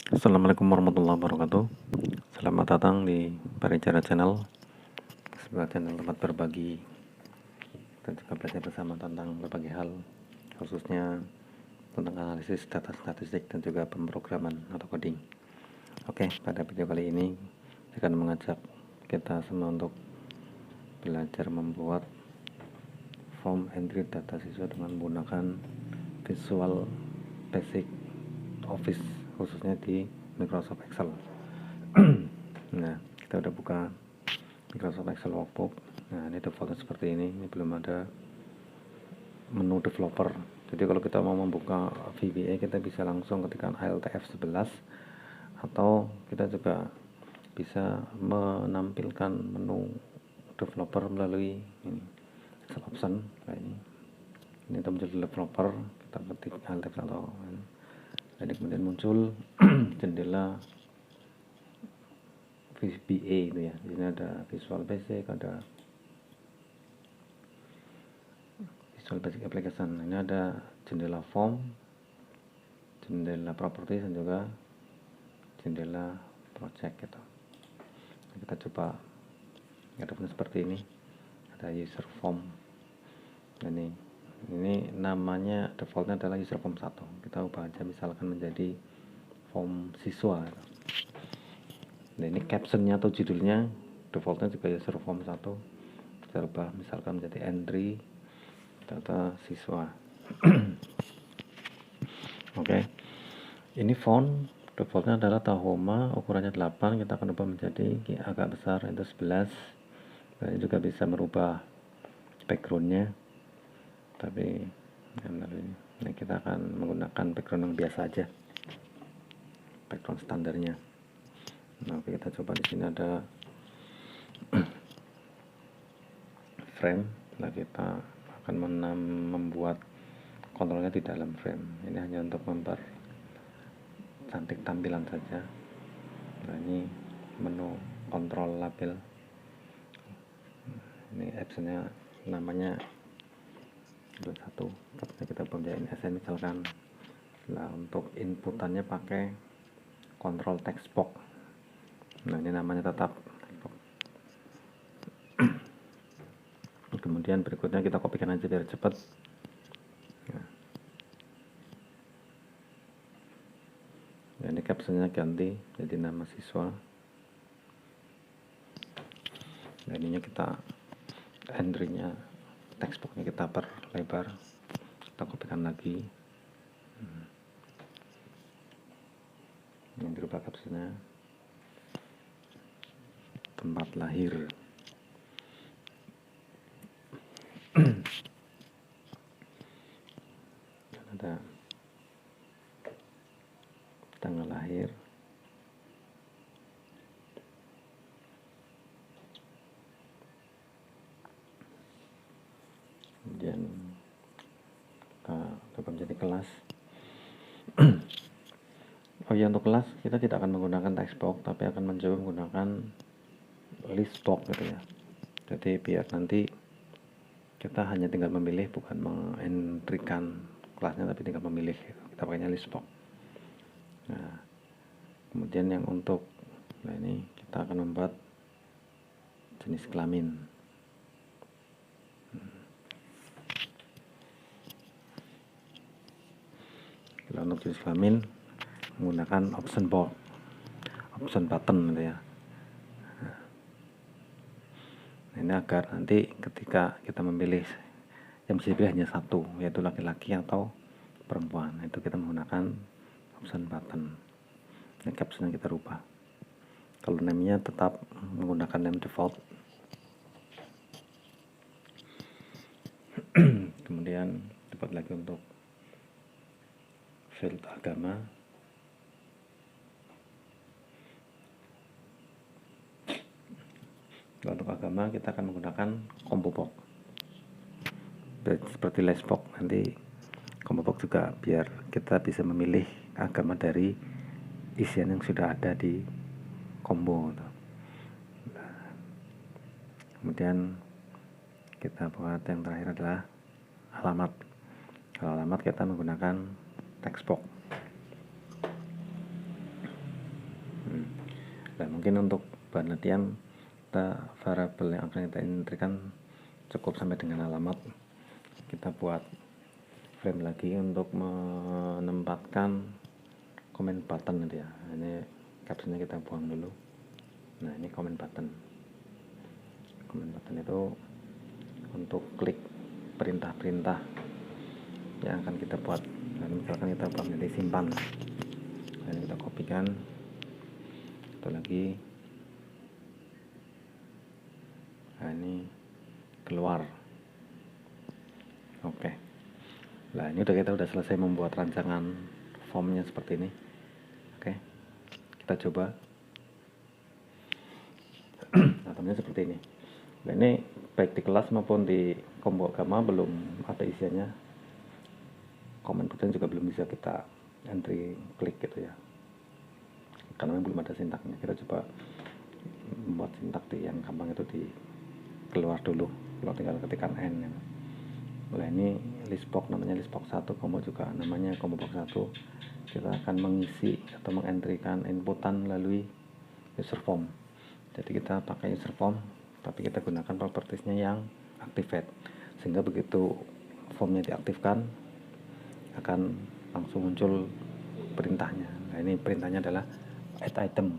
Assalamualaikum warahmatullahi wabarakatuh. Selamat datang di Paricara Channel, sebuah channel tempat berbagi dan juga belajar bersama tentang berbagai hal, khususnya tentang analisis data statistik dan juga pemrograman atau coding. Oke, pada video kali ini saya akan mengajak kita semua untuk belajar membuat form entry data siswa dengan menggunakan Visual Basic Office, khususnya di Microsoft Excel. Nah, kita udah buka Microsoft Excel workbook. Nah, ini defaultnya seperti ini belum ada menu developer. Jadi kalau kita mau membuka VBA, kita bisa langsung ketikkan Alt F11, atau kita juga bisa menampilkan menu developer melalui ini Excel option kayak ini. Ini kita muncul developer, kita ketik Alt F atau jadi kemudian muncul jendela VBA itu ya. Di sini ada Visual Basic, ada Visual Basic Application. Ini ada jendela form, jendela properties, dan juga jendela project gitu. Kita coba ada seperti ini. Ada user form. Ini namanya defaultnya adalah user form 1. Kita ubah aja misalkan menjadi form siswa. Nah, ini captionnya atau judulnya defaultnya juga user form 1. Kita ubah misalkan menjadi entry data siswa. Oke. Ini font defaultnya adalah Tahoma, ukurannya 8. Kita akan ubah menjadi agak besar, itu 11. Dan ini juga bisa merubah backgroundnya, tapi ini kita akan menggunakan background yang biasa aja, background standarnya. Nah, kita coba di sini ada frame. Nah, kita akan membuat kontrolnya di dalam frame. Ini hanya untuk mempercantik tampilan saja. Nah, ini menu kontrol label. Ini apps-nya namanya satu. Kita punya SN misalkan. Nah, untuk inputannya pakai kontrol text box. Nah, ini namanya tetap. Kemudian berikutnya kita kopikan aja biar cepat. Nah, ini captionnya ganti jadi nama siswa. Nah, ininya kita entry-nya, textbooknya kita perlebar, kita kopikan lagi. Ini berubah captionnya tempat lahir. Ada tanggal lahir. Kemudian kita coba menjadi kelas. Oh ya, untuk kelas kita tidak akan menggunakan text box, tapi akan mencoba menggunakan list box gitu ya. Jadi biar nanti kita hanya tinggal memilih, bukan mengentrikan kelasnya, tapi tinggal memilih gitu. Kita pakainya list box. Nah, kemudian yang untuk ini kita akan membuat jenis kelamin. Kalau untuk jenis kelamin menggunakan option button gitu ya. Nah, ini agar nanti ketika kita memilih, yang bisa dipilih hanya satu, yaitu laki-laki atau perempuan. Itu kita menggunakan option button. Ini caption yang kita rubah. Kalau name-nya tetap menggunakan name default. Kemudian dapat lagi untuk field agama. Untuk agama kita akan menggunakan combo box seperti list box. Nanti combo box juga biar kita bisa memilih agama dari isian yang sudah ada di combo. Kemudian kita buat yang terakhir adalah alamat. Kalau alamat kita menggunakan text box. Nah, mungkin untuk bahan latihan variabel yang akan kita entrikan cukup sampai dengan alamat. Kita buat frame lagi untuk menempatkan comment button gitu ya. Ini captionnya kita buang dulu. Nah, ini comment button itu untuk klik perintah-perintah yang akan kita buat. Nah, misalkan kita buat menjadi simpan, nah, ini kita kopikan satu lagi. Nah, ini keluar. Oke. Nah, ini kita udah selesai membuat rancangan formnya seperti ini. Oke, kita coba. Nah, formnya seperti ini. Nah, ini baik di kelas maupun di combo agama belum ada isiannya. Comment button juga belum bisa kita entry klik gitu ya, karena belum ada sintaknya. Kita coba membuat sintak di yang gampang itu di keluar dulu, kalau tinggal ketikkan n ya. Nah, ini list box, namanya list box 1, combo juga namanya combo box 1. Kita akan mengisi atau mengentrikan inputan melalui user form. Jadi kita pakai user form, tapi kita gunakan propertiesnya yang activate, sehingga begitu formnya diaktifkan akan langsung muncul perintahnya. Nah, ini perintahnya adalah add item.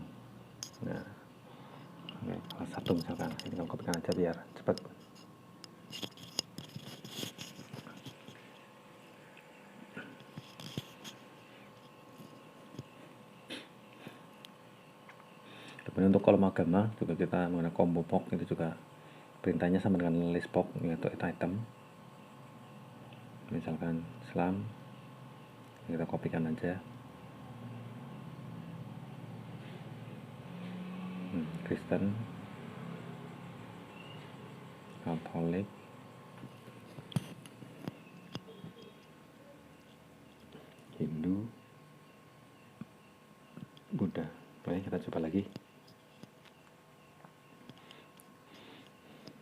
Nah, kelas 1 misalkan, ini kalau kopikan aja biar cepat. Kemudian untuk kolom agama juga kita menggunakan combo box, itu juga perintahnya sama dengan list box, yaitu add item. Misalkan Islam, kita kopikan aja. Kristen, Katolik, Hindu, Buddha. Oke, kita coba lagi.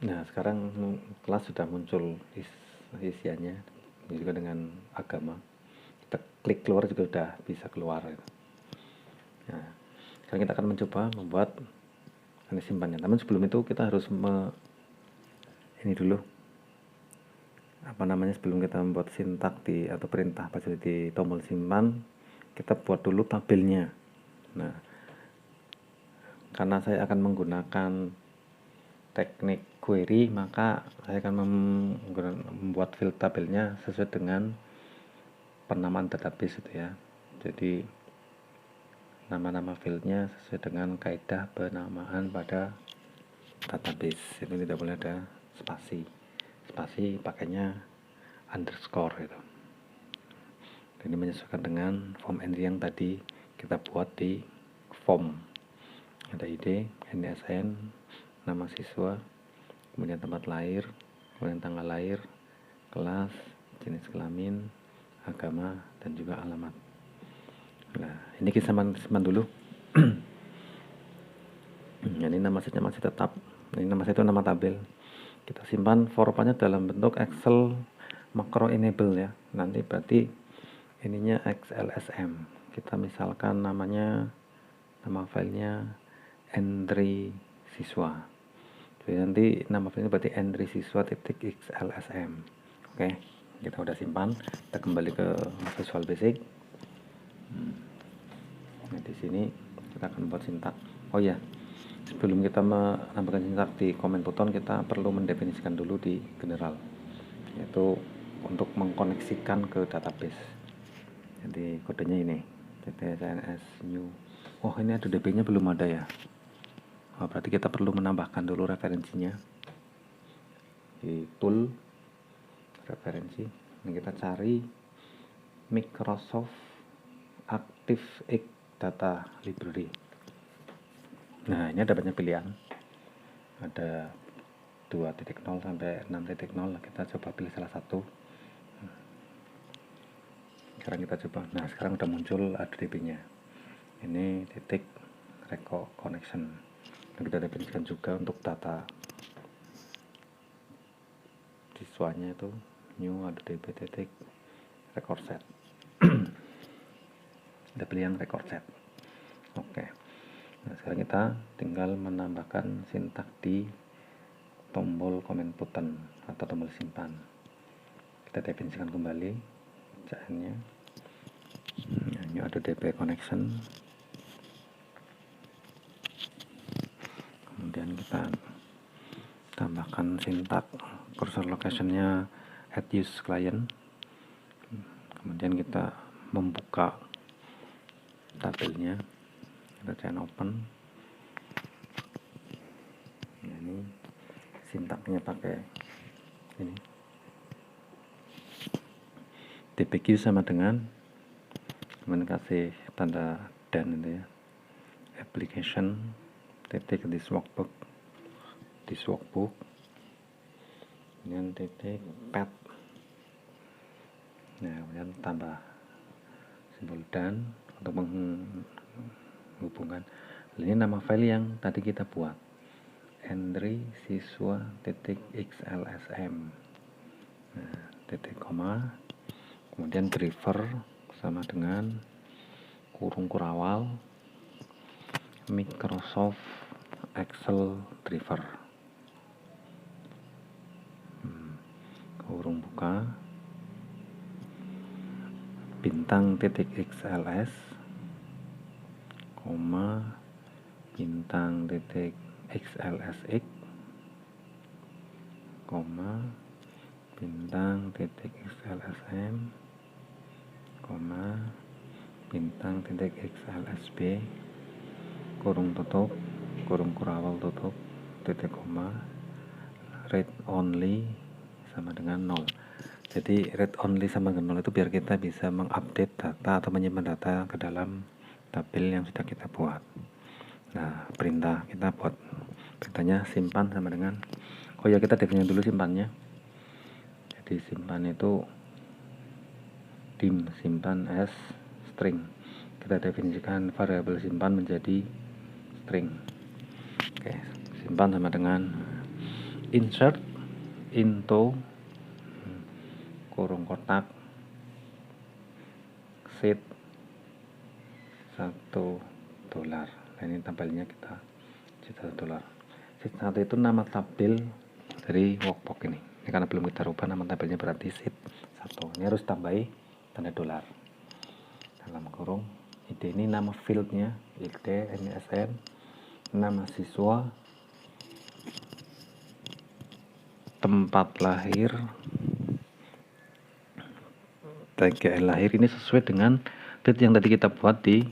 Nah, sekarang kelas sudah muncul isiannya, juga dengan agama. Kita klik keluar juga sudah bisa keluar. Nah, sekarang kita akan mencoba membuat ini simpannya. Namun sebelum itu kita harus ini dulu, sebelum kita membuat sintak atau perintah pada di tombol simpan, kita buat dulu tabelnya. Nah, karena saya akan menggunakan teknik query, maka saya akan membuat field tabelnya sesuai dengan penamaan database itu ya. Jadi nama-nama fieldnya sesuai dengan kaidah penamaan pada database. Itu tidak boleh ada spasi pakainya underscore gitu. Ini menyesuaikan dengan form entry yang tadi kita buat di form. Ada ID, NSN, nama siswa, kemudian tempat lahir, kemudian tanggal lahir, kelas, jenis kelamin, agama, dan juga alamat. Nah, ini kita simpan dulu. Ini nama setnya masih tetap. Ini nama saya itu nama tabel. Kita simpan formatnya dalam bentuk Excel macro enable ya. Nanti berarti ininya XLSM. Kita misalkan nama filenya entry siswa. Jadi nanti nama filenya berarti entry siswa .xlsm. Oke, kita udah simpan. Kita kembali ke Visual Basic. Nah, di sini kita akan buat sintak. Oh ya, sebelum kita menambahkan sintak di comment button, kita perlu mendefinisikan dulu di general, yaitu untuk mengkoneksikan ke database. Jadi kodenya ini ctcns new. Oh, ini ada DB nya belum ada ya. Oh, berarti kita perlu menambahkan dulu referensinya di tool referensi. Ini kita cari Microsoft ActiveX Data Library. Nah, ini ada banyak pilihan, ada 2.0 sampai 6.0. Kita coba pilih salah satu. Sekarang kita coba. Nah, sekarang udah muncul ADB nya. Ini titik record connection. Dan kita definisikan juga untuk data siswanya itu new ADB titik record set. Ada pilihan record set. Oke. Nah, sekarang kita tinggal menambahkan sintak di tombol comment button atau tombol simpan. Kita definisikan kembali CN-nya. Nah, ini ada DP connection. Kemudian kita tambahkan sintak cursor location-nya add use client. Kemudian kita membuka tabelnya, kita cek open. Nah, ini sintaknya pakai ini dpq sama dengan kemudian kasih tanda dan itu ya, application titik this workbook kemudian titik pad. Nah, kemudian tambah simbol dan untuk menghubungkan. Ini nama file yang tadi kita buat, Henry siswa titik xlsm. Nah, titik koma, kemudian driver sama dengan kurung kurawal Microsoft Excel driver, kurung buka bintang titik xls koma bintang titik xlsx koma bintang titik xlsm koma bintang titik xlsb kurung tutup kurung kurawal tutup titik koma read only sama dengan 0. Jadi read only sama dengan 0 itu biar kita bisa mengupdate data atau menyimpan data ke dalam tabel yang sudah kita buat. Nah, perintah kita buat perintahnya simpan sama dengan, oh ya, kita definisikan dulu simpannya. Jadi simpan itu dim, simpan as string. Kita definisikan variabel simpan menjadi string. Oke, simpan sama dengan insert into kurung kotak seed $1. Nah, ini tabelnya kita $1. Seed 1 itu nama tabel dari workbook ini. Ini karena belum kita rubah nama tabelnya, berarti seed 1. Ini harus tambahi tanda dolar dalam kurung. ID ini nama fieldnya, ID, NISN, nama siswa, tempat lahir, tanggal lahir. Ini sesuai dengan field yang tadi kita buat di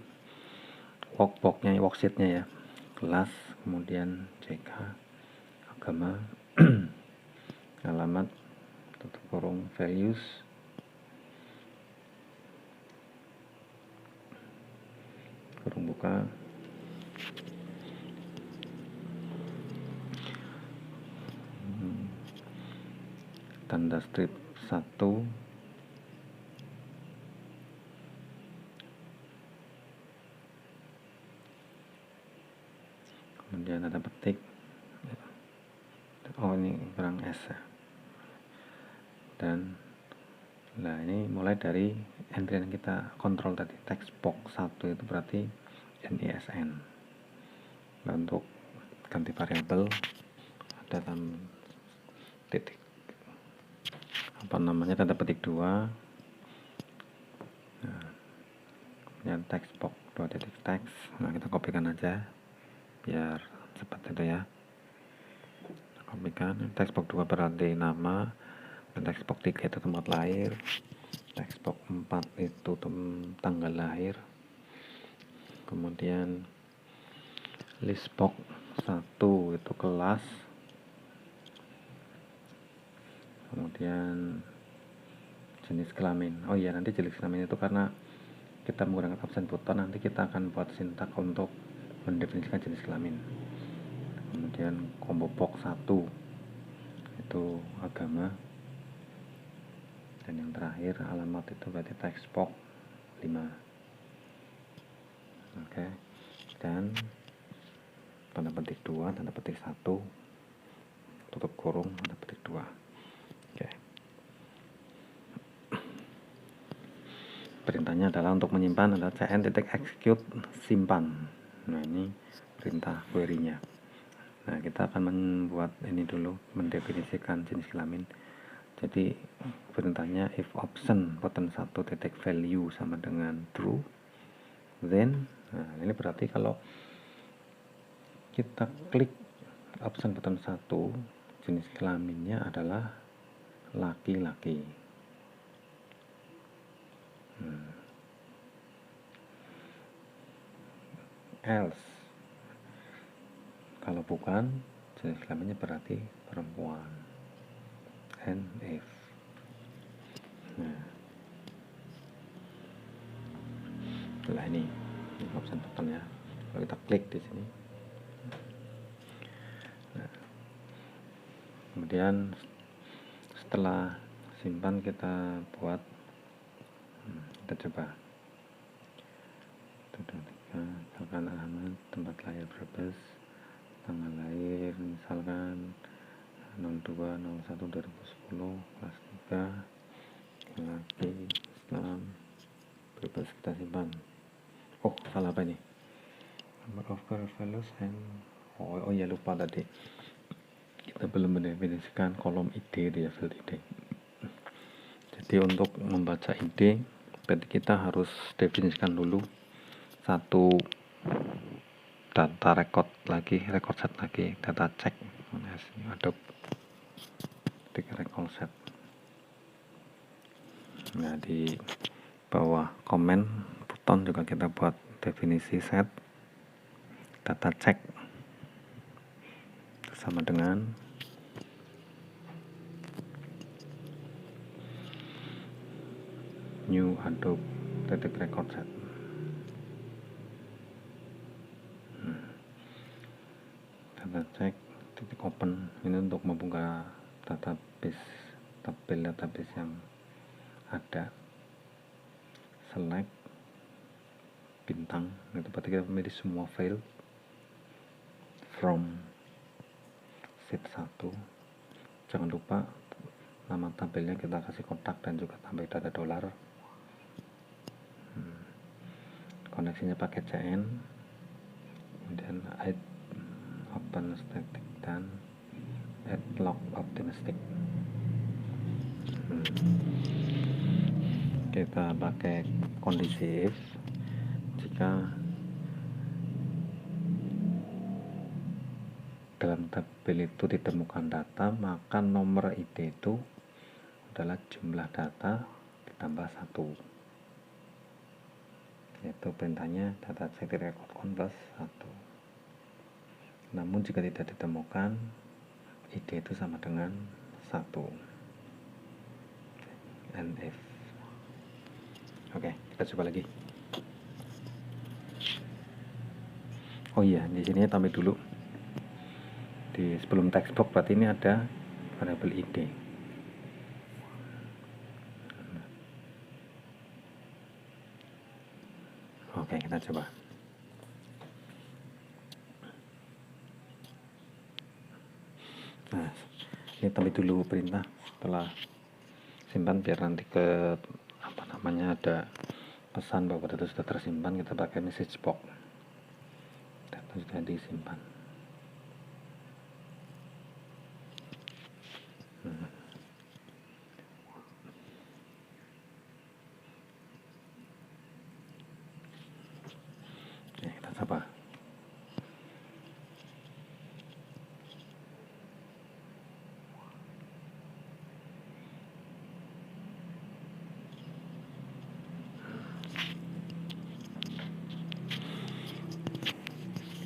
workbooknya, worksheetnya ya. Kelas, kemudian CK, agama, alamat, tutup kurung, values, kurung buka, tanda strip 1, kemudian tanda petik, oh ini kurang S ya. Dan nah, ini mulai dari entry yang kita kontrol tadi, text box 1 itu berarti NISN. Nah, untuk ganti variabel ada titik apa namanya, tanda petik 2. Nah, kemudian text box 2 titik text. Nah, kita kopikan aja biar cepat itu ya. Kopikan. Text box 2 berarti nama, dan text box 3 itu tempat lahir, text box 4 itu tanggal lahir, kemudian list box 1 itu kelas, kemudian jenis kelamin. Oh iya, nanti jenis kelamin itu karena kita menggunakan absen button, nanti kita akan buat sintak untuk mendefinisikan jenis kelamin. Kemudian combo box 1 itu agama, dan yang terakhir alamat itu berarti text box 5. Oke. Dan tanda petik 2, tanda petik 1, tutup kurung, tanda petik 2. Oke. Perintahnya adalah untuk menyimpan adalah cn.execute simpan. Nah, ini perintah query-nya. Nah, kita akan membuat ini dulu, mendefinisikan jenis kelamin. Jadi perintahnya if option button 1 titik value sama dengan true, then ini berarti kalau kita klik option button 1, jenis kelaminnya adalah laki-laki. Else, kalau bukan, jenis kelaminnya berarti perempuan. And if. Nah, setelah ini option button ya. Kalau kita klik di sini, nah, kemudian setelah simpan kita buat, kita coba. Misalkan alamat, tempat lahir Brebes, tanggal lahir misalkan 02/01/2010, kelas 3, laki, Islam, Brebes. Kita simpan. Oh, salah apa ini? Number of values and oh ya, lupa tadi kita belum mendefinisikan kolom ID di field ID. Jadi untuk membaca ID berarti kita harus definisikan dulu satu data record set lagi, data check, Adobe record set. Nah, di bawah komen button juga kita buat definisi set data check sama dengan new Adobe record set. Data check titik open ini untuk membuka database yang ada. Select bintang, itu berarti kita memilih semua file from sheet 1. Jangan lupa nama tabelnya kita kasih kotak dan juga tambah data dolar. Koneksinya pakai CN, kemudian add open static dan add log optimistic. Kita pakai kondisi if jika dalam tabel itu ditemukan data, maka nomor ID itu adalah jumlah data ditambah 1, yaitu perintahnya data check record count plus 1. Namun jika tidak ditemukan, ID itu sama dengan 1. And if. Oke, kita coba lagi. Oh iya, di sini tambah dulu. Di sebelum text box berarti ini ada variabel ID. Oke, kita coba. Nah, ini tambah dulu perintah setelah simpan biar nanti ke ada pesan bahwa data sudah tersimpan. Kita pakai message box, data sudah disimpan. Oke, kita coba.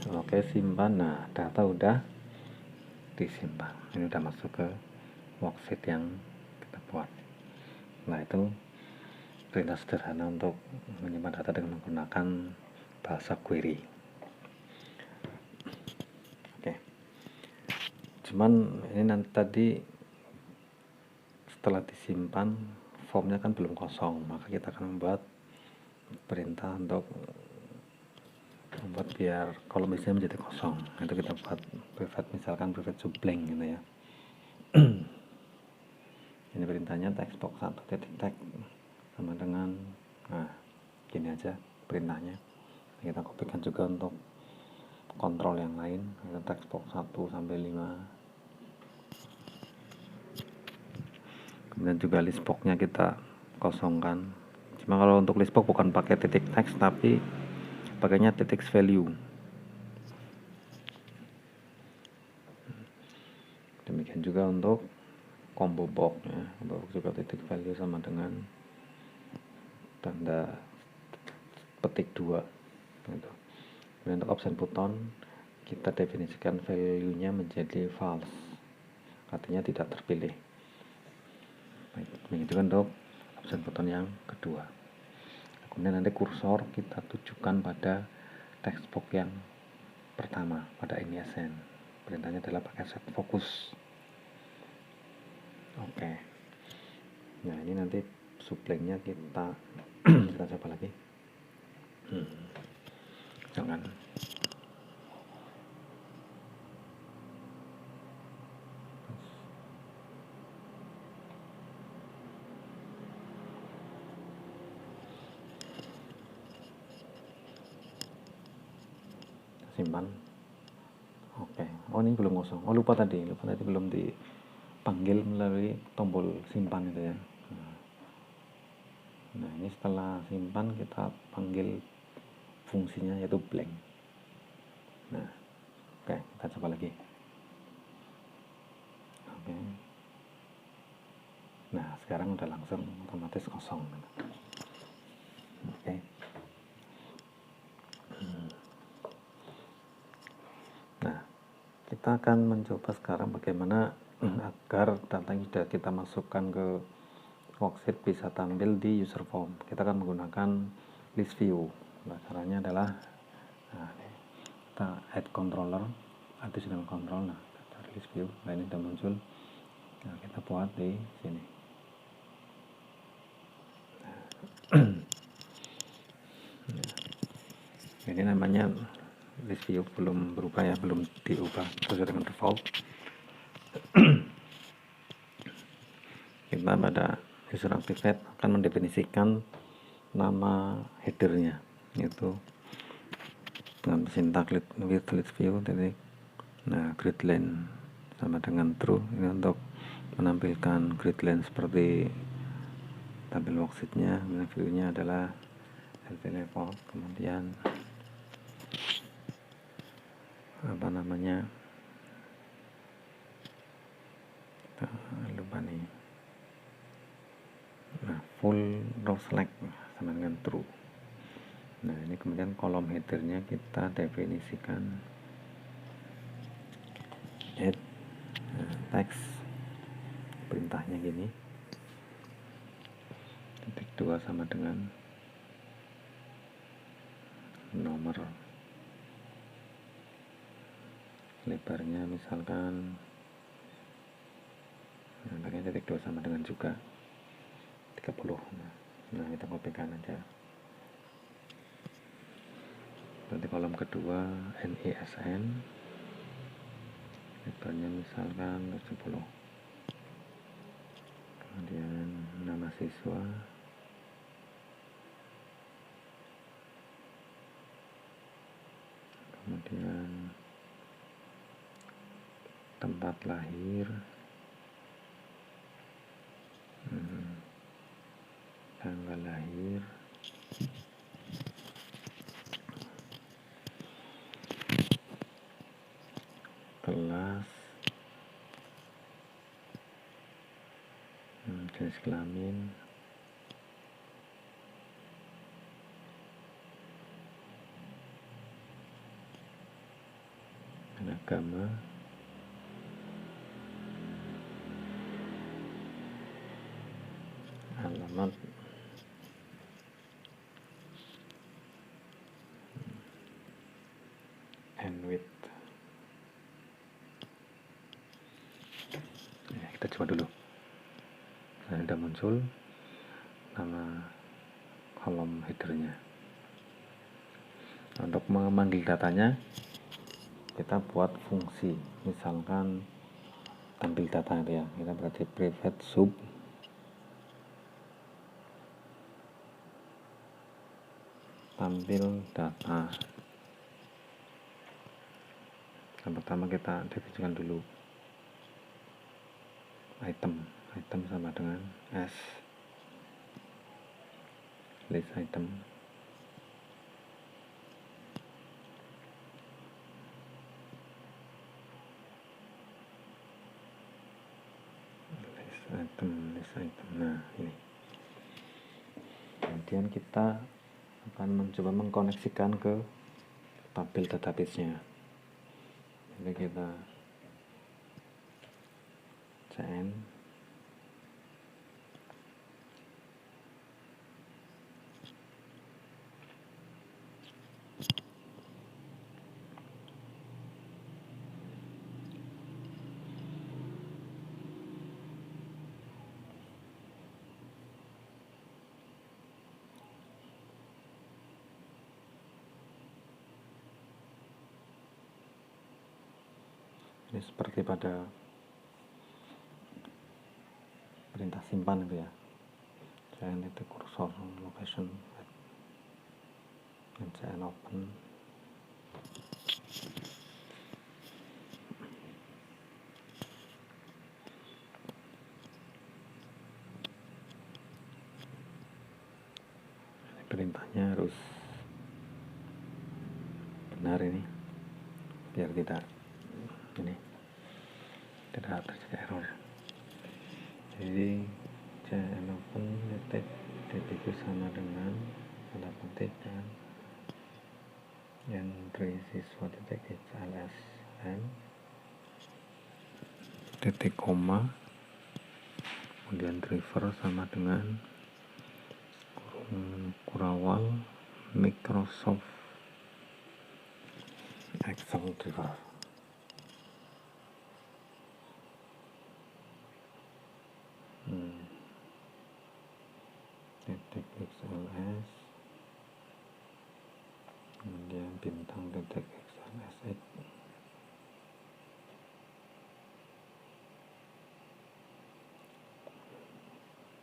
Oke, simpan. Nah, data udah disimpan. Ini udah masuk ke worksheet yang kita buat. Nah, itu perintah sederhana untuk menyimpan data dengan menggunakan bahasa query. Oke. Cuman ini nanti tadi setelah disimpan formnya kan belum kosong, maka kita akan membuat perintah untuk membuat biar kolom isinya menjadi kosong. Itu kita buat private, misalkan private to blank gitu ya. Ini perintahnya text box 1 titik tag sama dengan, nah gini aja perintahnya. Kita kopikan juga untuk kontrol yang lain, text box 1 sampai 5. Kemudian juga list box-nya kita kosongkan. Cuma kalau untuk list box bukan pakai titik text tapi pakainya titik value. Demikian juga untuk combo box ya. Combo box juga titik value sama dengan tanda petik 2 gitu. Kemudian untuk option button kita definisikan value-nya menjadi false, artinya tidak terpilih. Begitu kan untuk option button yang kedua. Kemudian nanti kursor kita tujukan pada text box yang pertama, pada InSN. Perintahnya adalah pakai set focus. Oke. Nah ini nanti sublime-nya kita kita coba lagi. Jangan. Simpan. Oke. Oh ini belum kosong. Oh lupa tadi belum dipanggil melalui tombol simpan itu ya. Nah ini setelah simpan kita panggil fungsinya yaitu blank. Nah oke, kita coba lagi. Oke. Nah sekarang udah langsung otomatis kosong. Oke. Nah kita akan mencoba sekarang bagaimana agar data yang sudah kita masukkan ke worksheet bisa tampil di user form. Kita akan menggunakan list view. Nah, caranya adalah kita add controller, additional control. Nah, dari list view, nah ini sudah muncul. Nah, kita buat di sini. Ini namanya list view, belum berubah ya, belum diubah sesuai dengan default. Kita pada user activate akan mendefinisikan nama headernya, yaitu dengan sintak with list view titik. Nah grid line sama dengan true, ini untuk menampilkan grid line seperti tampil worksheetnya. View nya adalah LV level, kemudian apa namanya, lupa nih. Nah full row select sama dengan true. Nah ini kemudian kolom headernya kita definisikan add text, perintahnya gini, titik 2 sama dengan nomor, lebarnya misalkan pakai titik 2 sama dengan juga 30. Nah kita kopikan aja. Nanti kolom kedua NESN, lebarnya misalkan 70. Kemudian nama siswa, kemudian tempat lahir, tanggal lahir, kelas, jenis kelamin, agama, alamat, and width. Ya, kita coba dulu. Nah, sudah muncul nama kolom headernya. Untuk memanggil datanya kita buat fungsi, misalkan tampil data itu ya, kita berarti private sub tampil data. Yang pertama kita definisikan dulu item sama dengan s list item list item. Nah, ini kemudian kita akan mencoba mengkoneksikan ke tabel database-nya. Jadi kita cn ini seperti pada perintah simpan itu ya, cn itu cursor location dan cn open. Perintahnya harus benar ini biar tidak terjadi error. Jadi cn open titik sama dengan tanda petik dan entry siswa titik xlsm titik koma kemudian driver sama dengan kurawal Microsoft Excel driver. Titik XLS kemudian bintang titik XLSX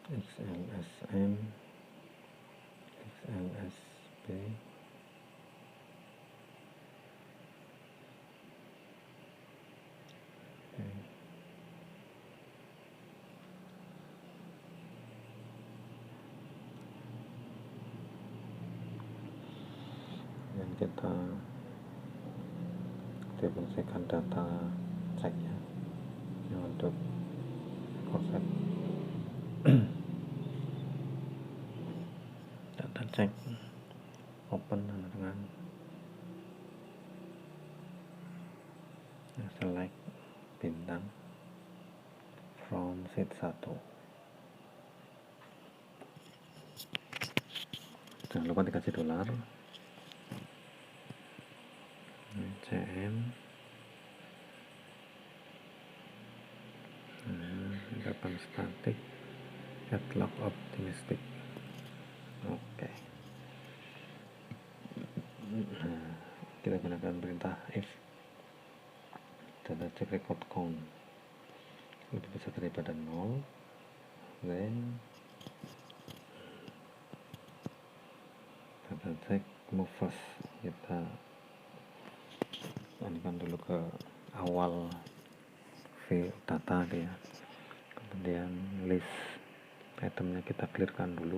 XLSM XLSB dan kita definisikan data ceknya yang untuk konsep data cek open dengan select bintang from sheet 1. Jangan lupa dikasih dolar cm harapan static catalog optimistic. Oke. Nah, kita gunakan perintah if data check record count lebih besar daripada 0, then data check move first. Kita alihkan dulu ke awal view data ya, kemudian list itemnya kita clearkan dulu.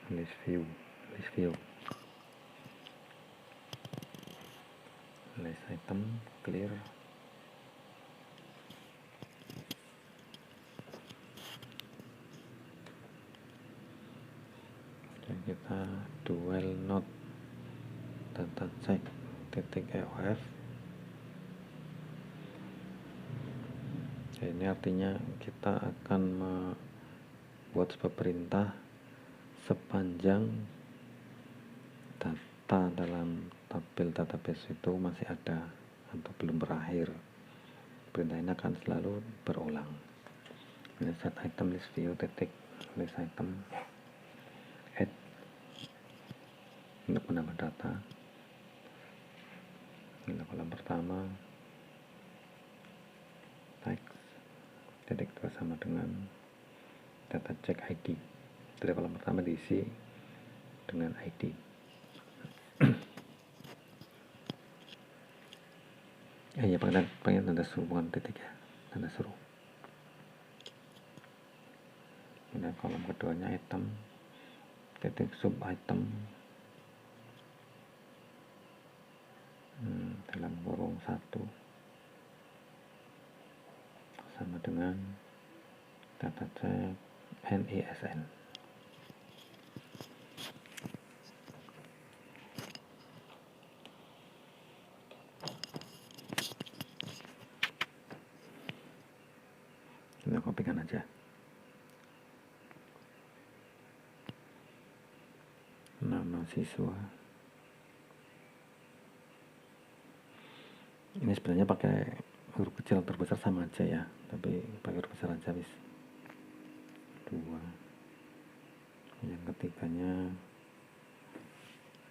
List view list item clear. Dan kita dual node data check titik eof. Ini artinya kita akan membuat sebuah perintah sepanjang data dalam tabel database itu masih ada atau belum berakhir. Perintah ini akan selalu berulang. Ini set item list view titik list item add untuk menambah data. Ini kolom pertama text titik 2 sama dengan data check ID. Jadi kolom pertama diisi dengan ID. Iya, pakai tanda seru, bukan titik ya, tanda seru. Kemudian kolom keduanya item, titik sub item, dalam kurung 1 sama dengan data check NISN. Kita kopikan aja. Nama siswa. Ini sebenarnya pakai huruf kecil atau terbesar sama aja ya, tapi pakai huruf besar aja bis. 2. Yang ketiganya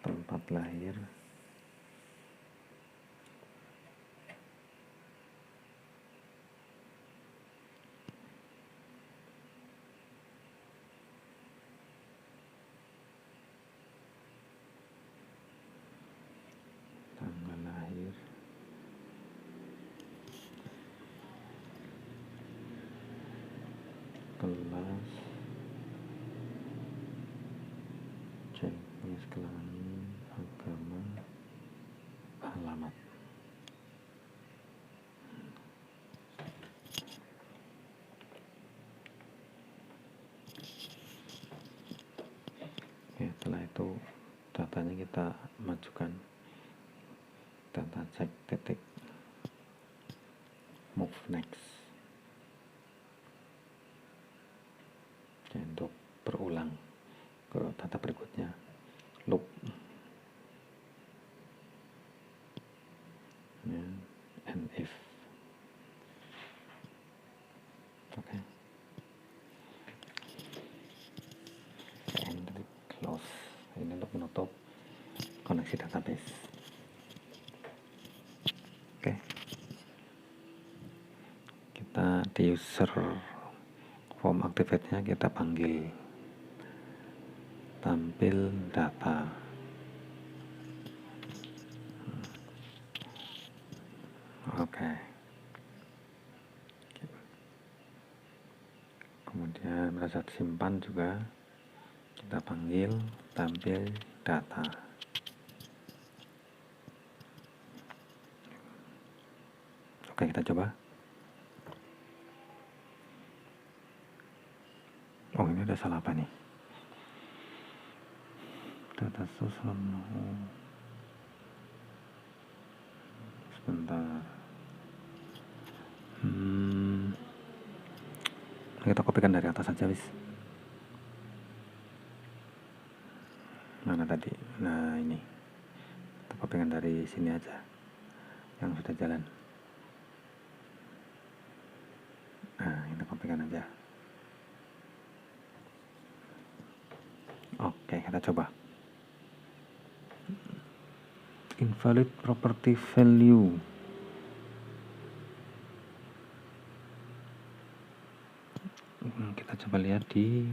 tempat lahir. Tanggal lahir. Kelas. Jenis kelamin, agama, alamat. Oke, setelah itu datanya kita majukan, data check titik move next. Untuk berulang ke data berikutnya, loop ya, and if. Oke. And close. Ini untuk menutup koneksi database. Oke. Kita di user form activate-nya kita panggil tampil data. Oke. Kemudian merasa simpan juga kita panggil tampil data. Oke, kita coba. Oh, ini ada salah apa nih? Data source. Sebentar. Kita kopikan dari atas saja, bis. Mana tadi? Nah, ini. Kita kopikan dari sini aja. Yang sudah jalan. Nah, kita kopikan aja. Oke, kita coba. Invalid property value. Kita coba lihat di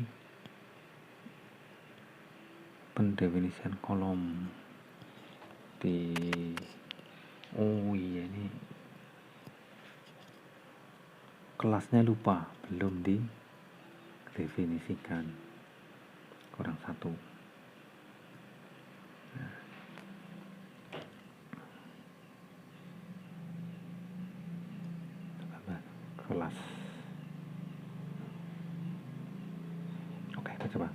pendefinisian kolom di iya, ini kelasnya lupa, belum didefinisikan, kurang 1. Kelas. Oke, kita coba.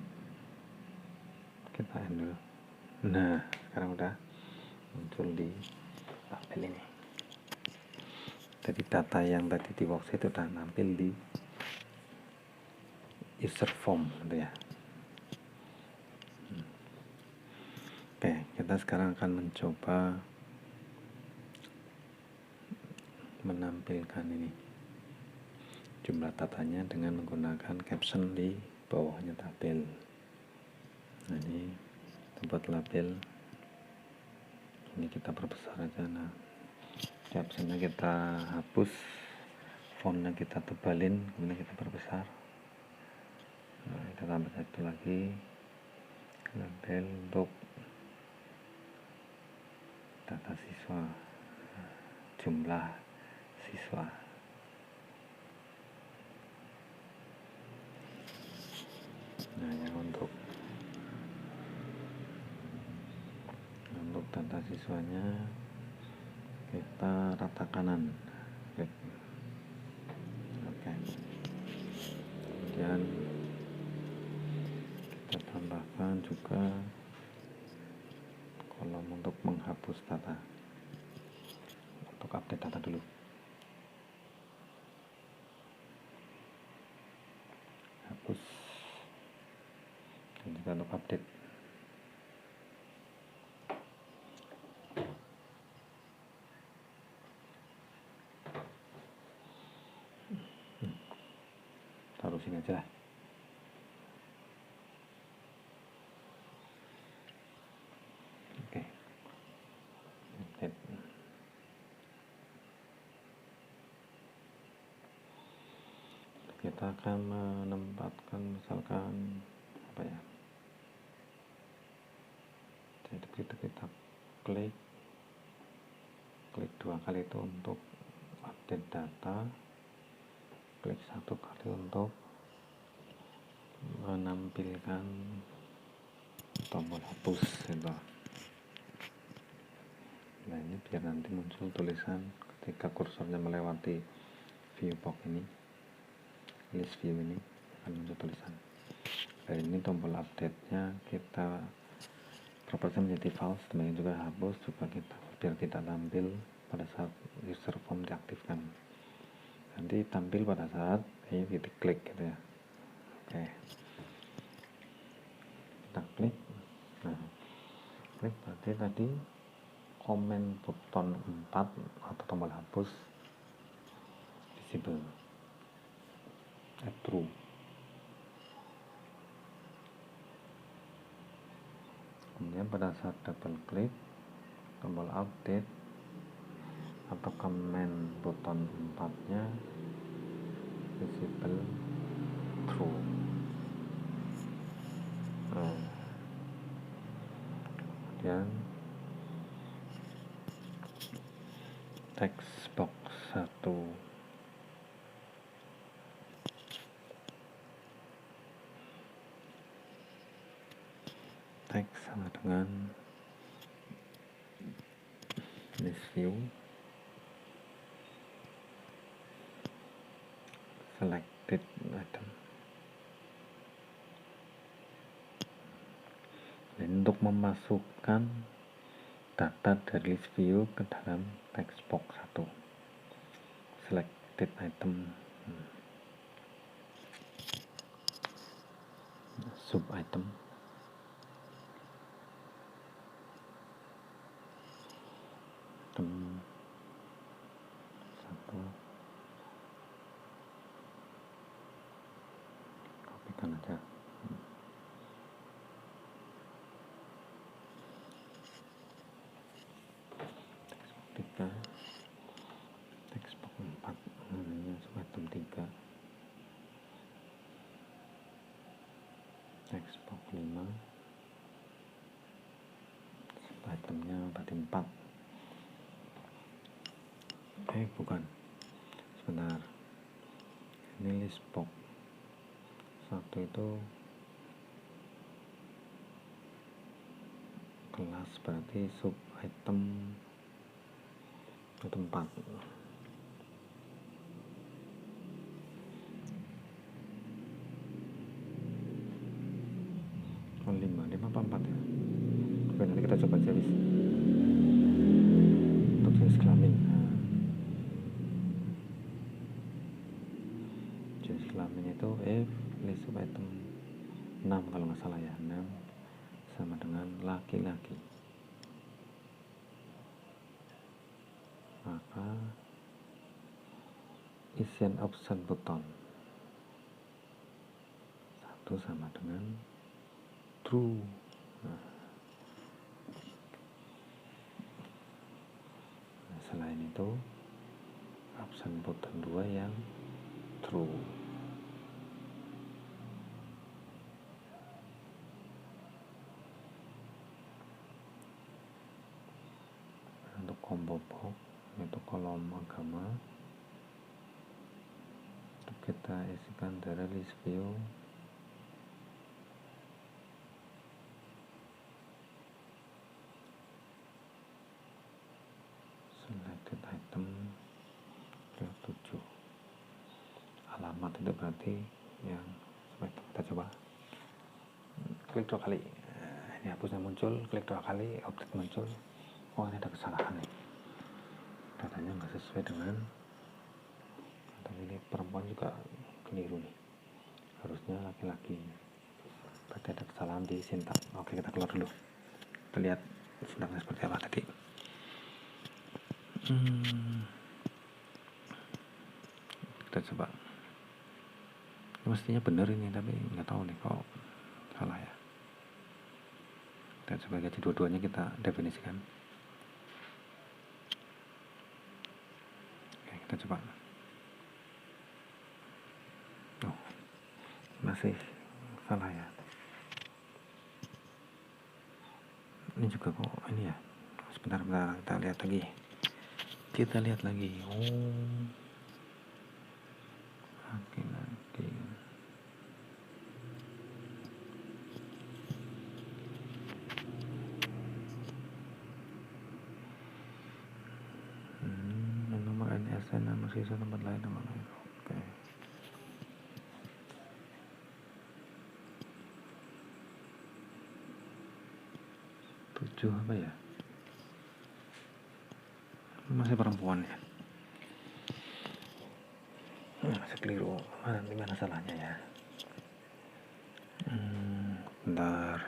Kita end dulu. Nah, sekarang udah muncul di tabel ini. Jadi data yang tadi di worksheet udah nampil di user form gitu ya. Oke, kita sekarang akan mencoba menampilkan ini jumlah datanya dengan menggunakan caption di bawahnya tabel. Nah, ini tempat label ini kita perbesar aja. Nah, captionnya kita hapus, fontnya kita tebalin, kemudian kita perbesar. Nah, kita tambah satu lagi label untuk data siswa, jumlah siswa. Nah, yang untuk data siswanya kita rata kanan, klik. Oke. Kemudian kita tambahkan juga kolom untuk menghapus data, untuk update data dulu. Hapus dan juga untuk update. Taruh sini aja lah. Oke. Update. Kita akan menempatkan misalkan apa ya, jadi begitu kita klik 2 kali itu untuk update data, klik 1 kali untuk menampilkan tombol hapus gitu. Nah, ini biar nanti muncul tulisan ketika kursornya melewati view box ini, list view ini akan muncul tulisan. Nah, ini tombol update nya kita properti menjadi false, demikian juga hapus juga kita biar tidak tampil pada saat user form diaktifkan, nanti tampil pada saat ini kita klik gitu ya. Oke, kita klik. Nah, klik berarti tadi komen button 4 atau tombol hapus visible at true. Kemudian pada saat double klik tombol update atau komen button 4 nya visible true. Kemudian text box 1 teks sama dengan list view selected item. Dan untuk memasukkan data dari list view ke dalam text box 1 selected item, sub item, item 1, kopikan aja. Text box 4 namanya sub item 3, text box 5 sub itemnya berarti 4. Bukan, sebentar, ini list box 1 itu kelas, berarti sub item itu 4. Oh, 5 apa 4 ya? Oke, nanti kita coba aja untuk jenis kelamin. Jenis kelamin itu if list sub item 6 kalau nggak salah ya, 6 sama dengan laki-laki, maka isian option button 1 sama dengan true. Selain itu option button 2 yang true. popok, yaitu kolom agama. Kita isikan the release view, selected item ke 7. Alamat itu berarti yang kita coba klik 2 kali. Ini hapusnya muncul, klik 2 kali, update muncul. Oh, ini ada kesalahan nih, datanya nggak sesuai dengan, tapi ini perempuan juga keliru nih, harusnya laki-laki. Berarti ada kesalahan di sintaks. Oke, kita keluar dulu, kita lihat sintaksnya seperti apa tadi. Kita coba. Ini mestinya benar ini, tapi nggak tahu nih kok salah ya. Kita coba gaji dua-duanya kita definisikan. Oke, kita coba. Oh, masih salah ya. Ini juga kok ini ya. Sebentar, kita lihat lagi. Oh, laki-laki. Nomor NSN, nama siswa, tempat lain, nama lain. Oke. Tujuh apa ya? Masih perempuan ya. Masih keliru. Dimana salahnya ya? Bentar.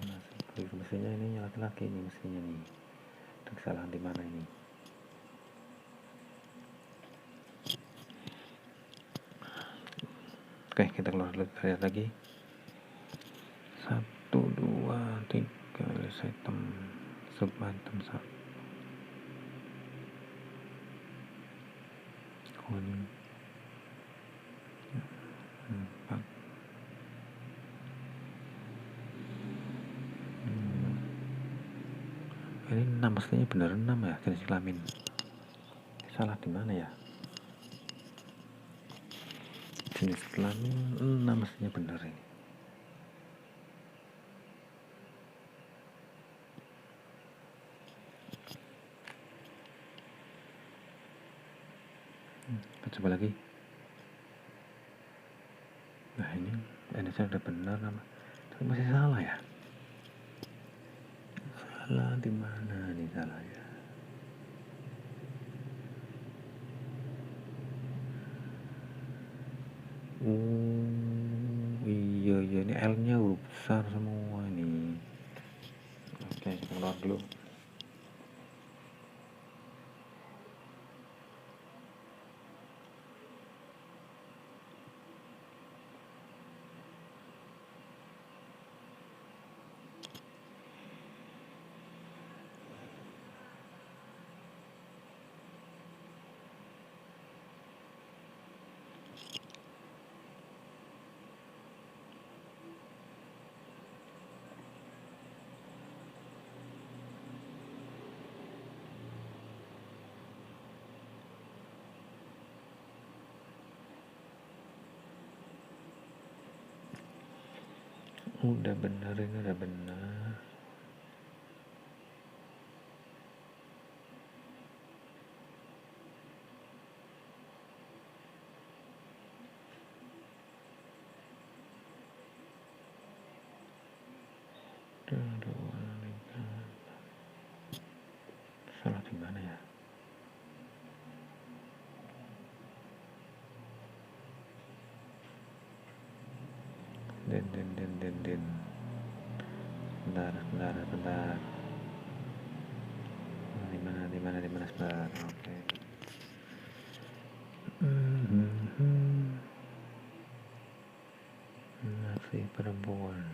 Masih keliru. Mestinya ini laki-laki nih, mestinya nih. Ada kesalahan di mana ini? Oke, kita keluar dulu, kita lihat lagi. 1, 2, 3 list item, sub item 1. Kuning 4. Ini 6, mestinya benar 6 ya, jenis kelamin. Salah di mana ya? Jenis kelamin 6 mestinya benar ini. Kita coba lagi. Nah, ini saya udah benar nama, tapi masih salah ya. Salah di mana nih salahnya? Iya, ini L-nya huruf besar semua ini. Oke, kita keluar dulu. Udah benar, ini udah benar. Salah di mana ya? Den. Bentar. Di mana sebentar. Oke. Masih perempuan.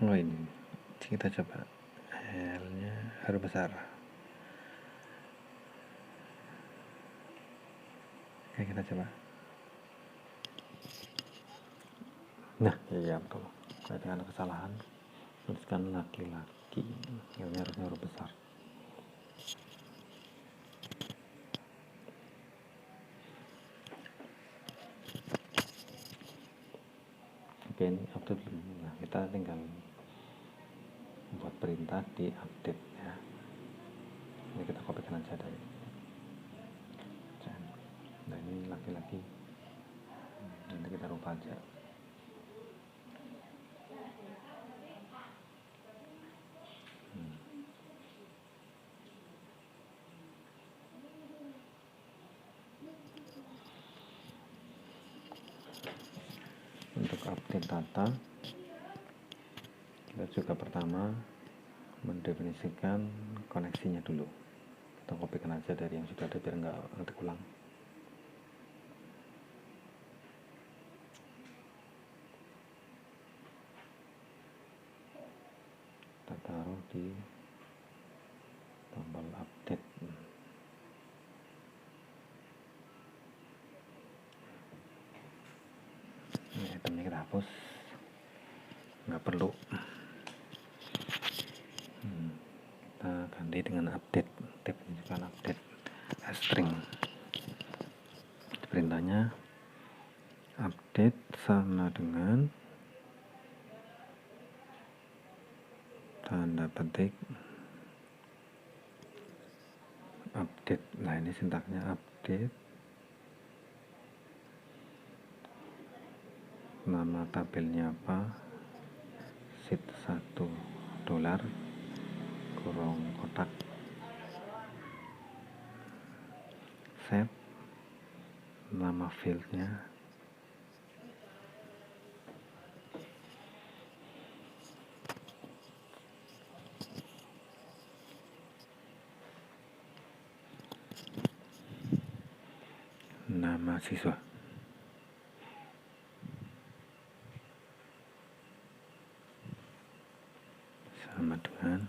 Oh ini kita coba L nya harus besar. Oke, kita coba. Nah iya betul, saya dengan kesalahan tuliskan laki-laki, L nya harusnya huruf besar. Oke, ini update dulu. Nah kita tinggal buat perintah di update ya. Ini kita kopikan aja dari nah ini laki-laki, nanti kita rubah aja. Untuk update data kita juga pertama mendefinisikan koneksinya dulu. Kita kopikan aja dari yang sudah ada biar nggak ngetik ulang. Kita taruh di tombol update. Ini itemnya kita hapus, nggak perlu. Kita ganti dengan update, definisikan update string. Perintahnya update sama dengan tanda petik update. Nah ini sintaknya update, nama tabelnya apa, sheet $1 kurung kotak, set, nama fieldnya, nama siswa, sama dengan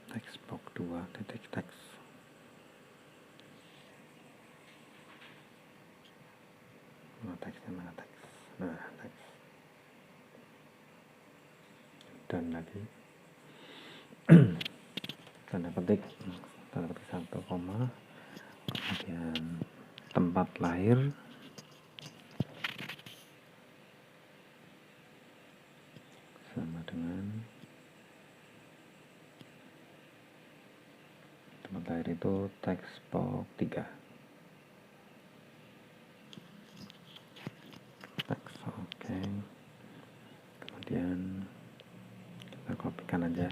text box 2 titik teks. Nah, teksnya mana teks? Nah, teks. Dan lagi tanda petik 1, koma, kemudian tempat lahir, sama dengan tempat lahir itu teks box 3. Teks, oke. Kemudian kita kopikan aja.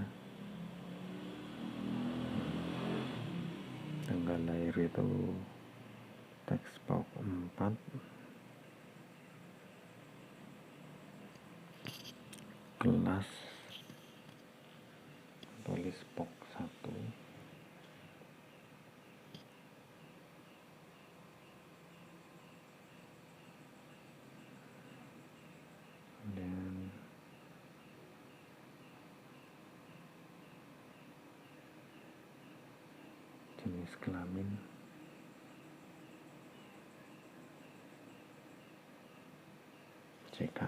Tanggal lahir itu teks box 4. Kelas tulis box 1. Kemudian jenis kelamin, CK.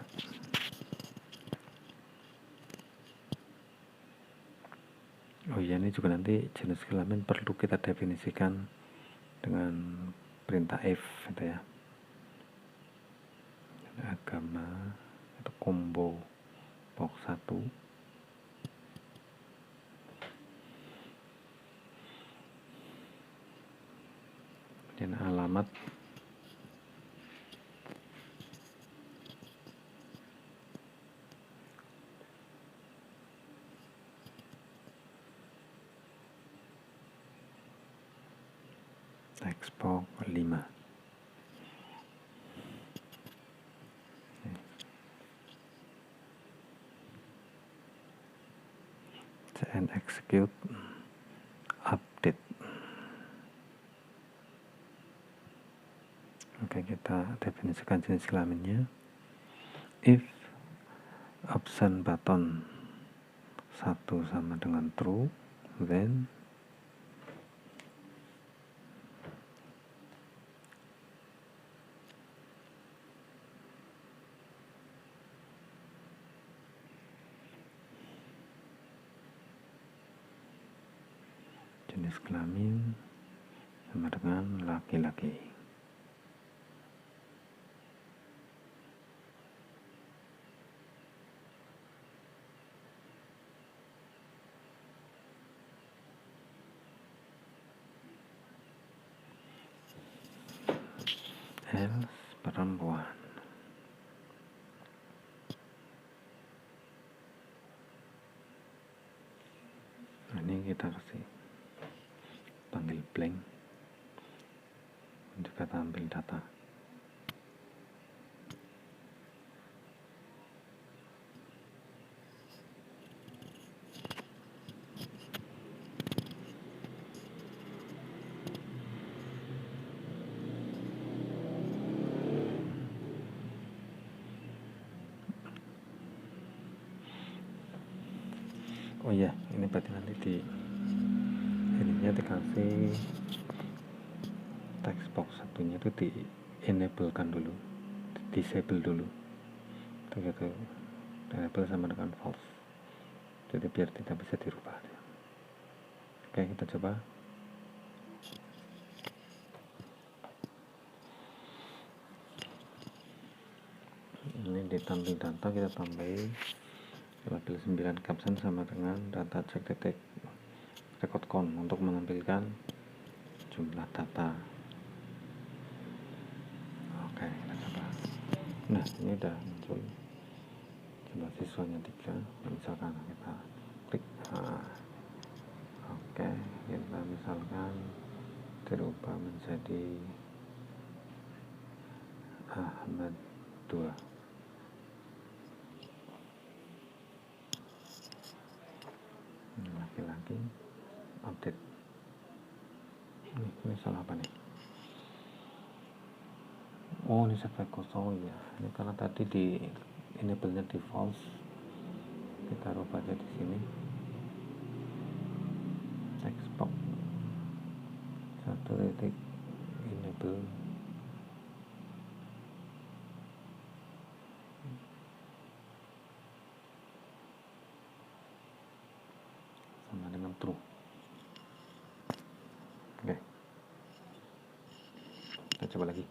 Oh iya, ini juga nanti jenis kelamin perlu kita definisikan dengan perintah if gitu ya. Agama itu combo box 1. Kemudian alamat text box 5. CN execute update. Oke, definisikan jenis kelaminnya. If option button 1 sama dengan true, then jenis kelamin sama dengan laki-laki. Else perempuan. Nah, ini kita kasih panggil blank, juga tampil data. Oh iya, ini berarti nanti di ininya dikasih text box satunya itu di enable kan dulu, di disable dulu, begitu enable sama dengan false, jadi biar tidak bisa dirubah. Oke, kita coba. Ini di tampil data kita tambahin label 9 caption sama dengan data cek detek record count untuk menampilkan jumlah data. Oke, kita coba. Nah, ini udah muncul jumlah siswanya 3. Misalkan kita klik, oke, kita misalkan dirubah menjadi Ahmad 2. Laki-laki, update. Ini salah apa nih? Oh, ini sampai kosong ya. Ini karena tadi di enable-nya di false. Kita rubah aja di sini. Text box 1 titik enable sama dengan true. Oke, kita coba lagi.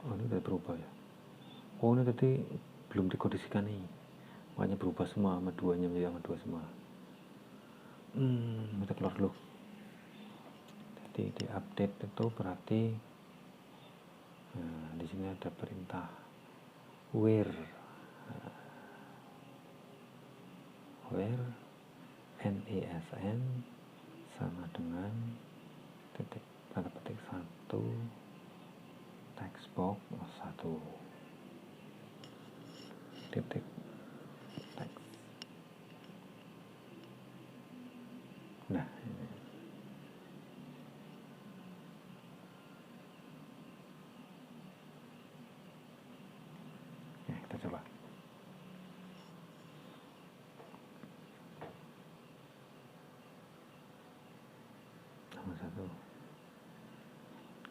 Oh, ini udah berubah ya. Oh, ini tadi belum dikondisikan nih, makanya berubah semua sama 2-nya menjadi sama 2 semua. Kita keluar dulu. Jadi di update itu berarti di sini ada perintah where NESN sama dengan titik tanda petik 1 text box 1 titik text. Nah, ini. Oke, kita coba. Nomor 1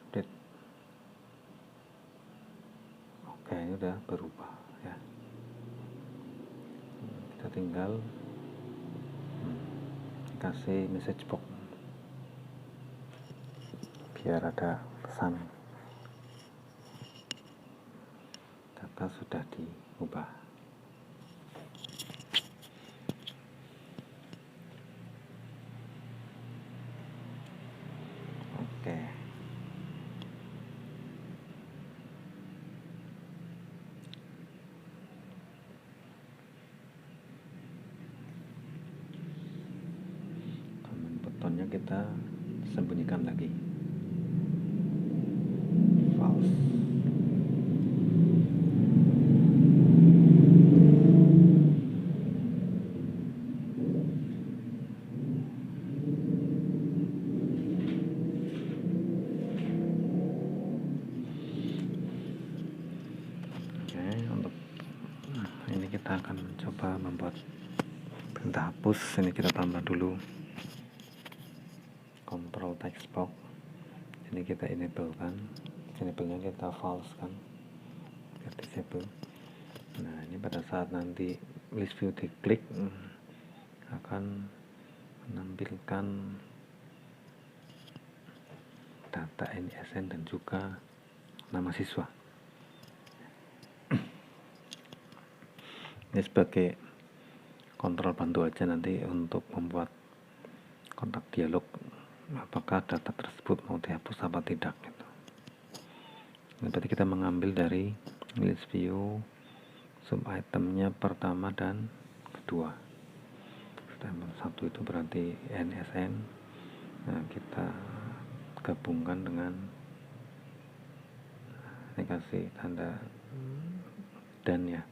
update. Oke, ini udah berubah ya. Kita tinggal kasih message box biar ada pesan data sudah diubah. Oke. Comment buttonnya kita sembunyikan lagi. False. kita akan coba membuat perintah hapus. Ini kita tambah dulu control text box, ini kita enablekan, enable-nya kita false kan, biar disable. Nah, ini pada saat nanti list view diklik akan menampilkan data NISN dan juga nama siswa. Ini sebagai kontrol bantu aja nanti untuk membuat kontak dialog, apakah data tersebut mau dihapus apa tidak gitu. Ini berarti kita mengambil dari list view sub itemnya pertama dan kedua. Satu itu berarti NSN. Nah, kita gabungkan dengan ini, kasih tanda dan ya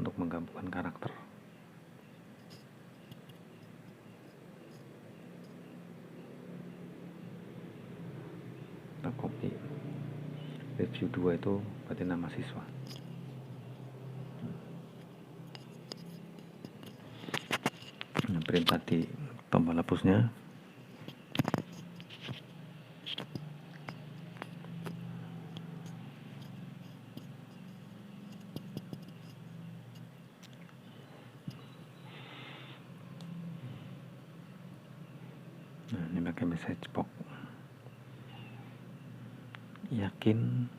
untuk menggabungkan karakter. Kita copy. Review 2 itu berarti nama siswa. Nah, perintah di tombol hapusnya. Nah, ini pakai message box. Yakin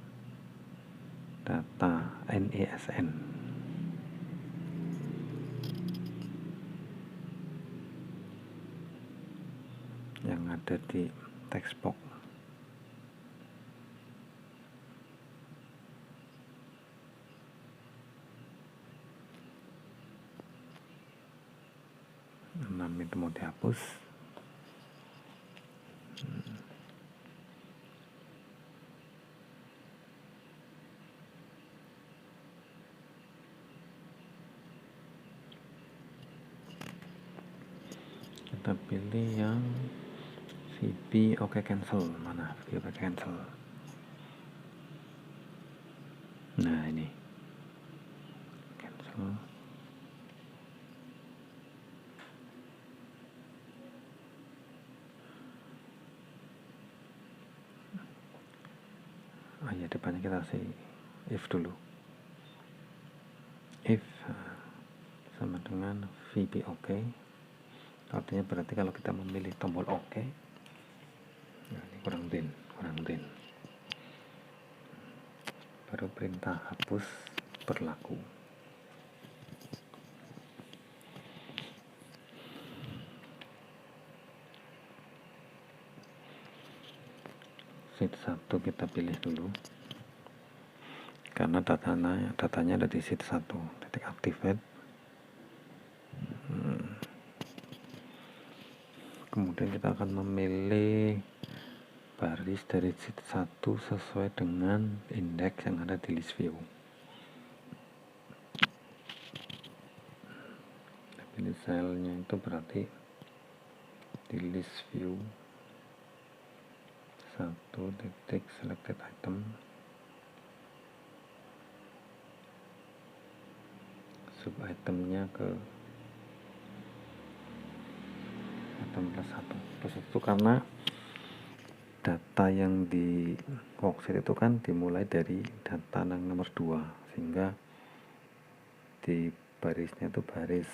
data NISN yang ada di text box. Itu mau dihapus. Kita pilih yang VB oke cancel. Mana VB oke cancel? Nah, ini cancel. Oh ya, depannya kita kasih if dulu. If sama dengan VB oke. Artinya berarti kalau kita memilih tombol oke, nah ini kurang din. Baru perintah hapus berlaku. Sheet 1 kita pilih dulu karena datanya ada di sheet 1. Titik activate. Kemudian kita akan memilih baris dari sheet 1 sesuai dengan indeks yang ada di list view. Pilih selnya itu berarti di list view 1 titik selected item, sub itemnya ke item plus 1 karena data yang di worksheet itu kan dimulai dari data yang nomor 2, sehingga di barisnya itu baris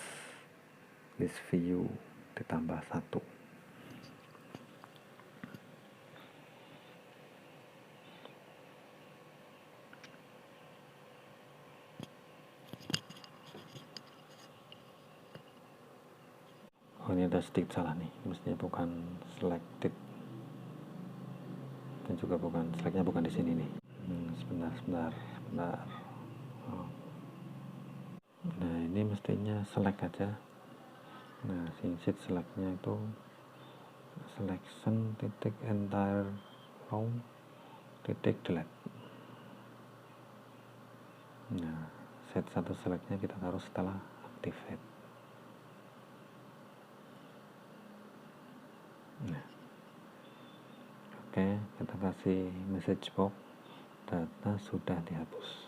list view ditambah 1. Oh, ini ada sedikit salah nih, mestinya bukan selected dan juga bukan selectnya bukan di sini nih. Sebentar. Oh. Nah, ini mestinya select aja. Nah, sheet selectnya itu selection titik entire row titik delete. Nah, set 1 selectnya kita taruh setelah activate. Nah, oke, kita kasih message box, data sudah dihapus.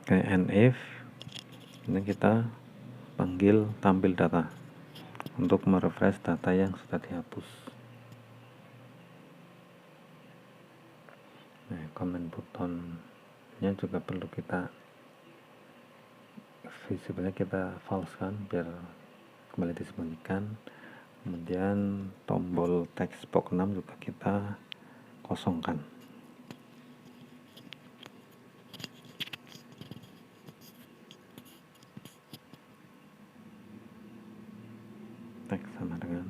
Oke, and if ini kita panggil tampil data untuk merefresh data yang sudah dihapus. Nah, comment buttonnya juga perlu kita visible kita false kan, biar kembali disembunyikan. Kemudian tombol text box 6 juga kita kosongkan. Teks sama dengan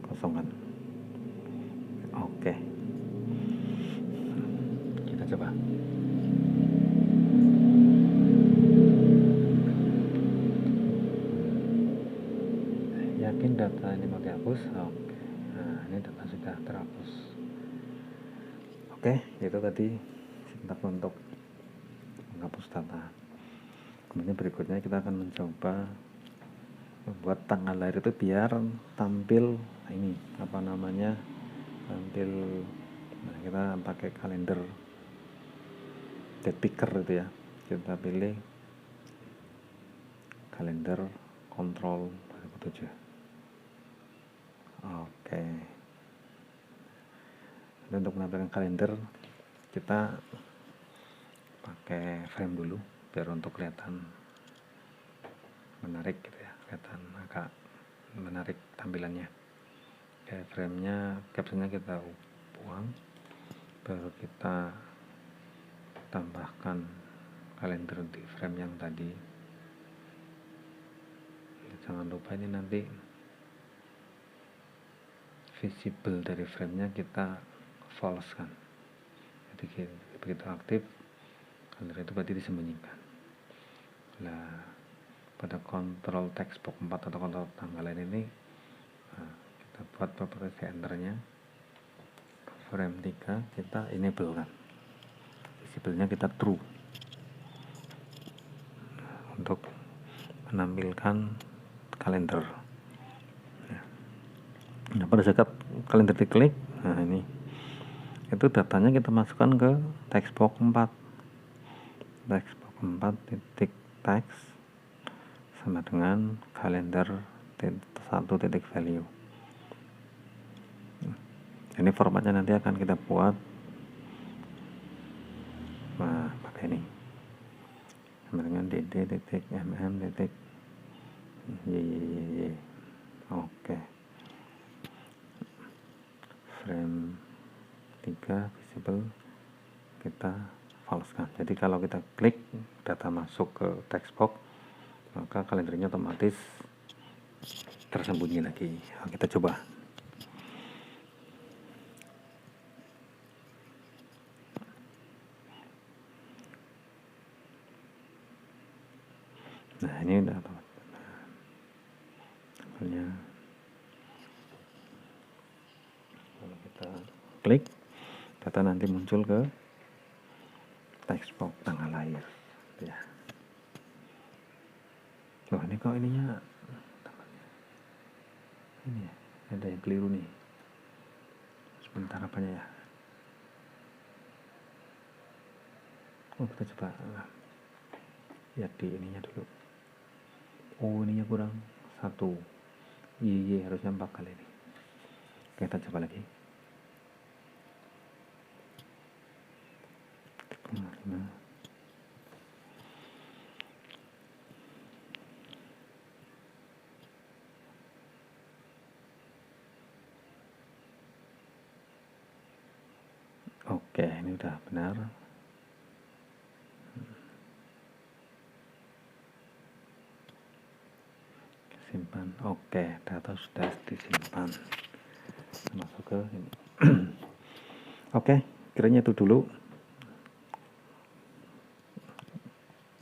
kosongkan. Oke, kita coba. Yakin data ini mau dihapus? Oke. Nah, ini data sudah terhapus. Oke, itu tadi step untuk menghapus data. Kemudian berikutnya kita akan mencoba membuat tanggal lahir itu biar tampil ini tampil. Nah, kita pakai kalender date picker itu ya, kita pilih kalender kontrol 2007. Oke, dan untuk menampilkan kalender kita pakai frame dulu biar untuk kelihatan menarik gitu ya, kelihatan agak menarik tampilannya. Oke, framenya, captionnya kita buang, baru kita tambahkan kalender di frame yang tadi. Jangan lupa ini nanti visible dari framenya kita false kan, jadi begitu aktif kalender itu berarti disembunyikan. Nah, pada kontrol text box 4 atau kontrol tanggalan ini kita buat properti enternya, frame 3 kita enable kan, visible-nya kita true untuk menampilkan kalender. Nah, pada saat kalender diklik, nah ini itu datanya kita masukkan ke text box 4. Text box 4 titik text sama dengan kalender 1 titik value. Ini formatnya nanti akan kita buat pakai ini sama dengan dd titik mm titik y. Oke, frame 3 visible kita false kan, jadi kalau kita klik data masuk ke text box maka kalendernya otomatis tersembunyi lagi. Nah, kita coba. Nah, ini udah tanggalnya. Kalau kita klik, data nanti muncul ke text box tanggal lahir ya. Loh, ini kok ininya ini ya, ada yang keliru nih. Sebentar apanya ya? Oh, kita coba lihat di ininya dulu. Oh, ininya kurang 1. Iya, harusnya 4 kali ini. Kita coba lagi. Nah. Oke, ini udah benar. Simpan. Oke, data sudah disimpan. Masuk ke ini. Oke, kiranya itu dulu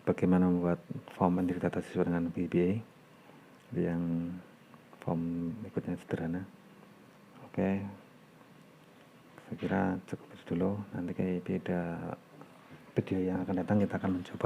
bagaimana membuat form entry data sesuai dengan VBA. Yang form ikutnya sederhana. Oke, saya kira cukup dulu. Nanti kayak beda video yang akan datang kita akan mencoba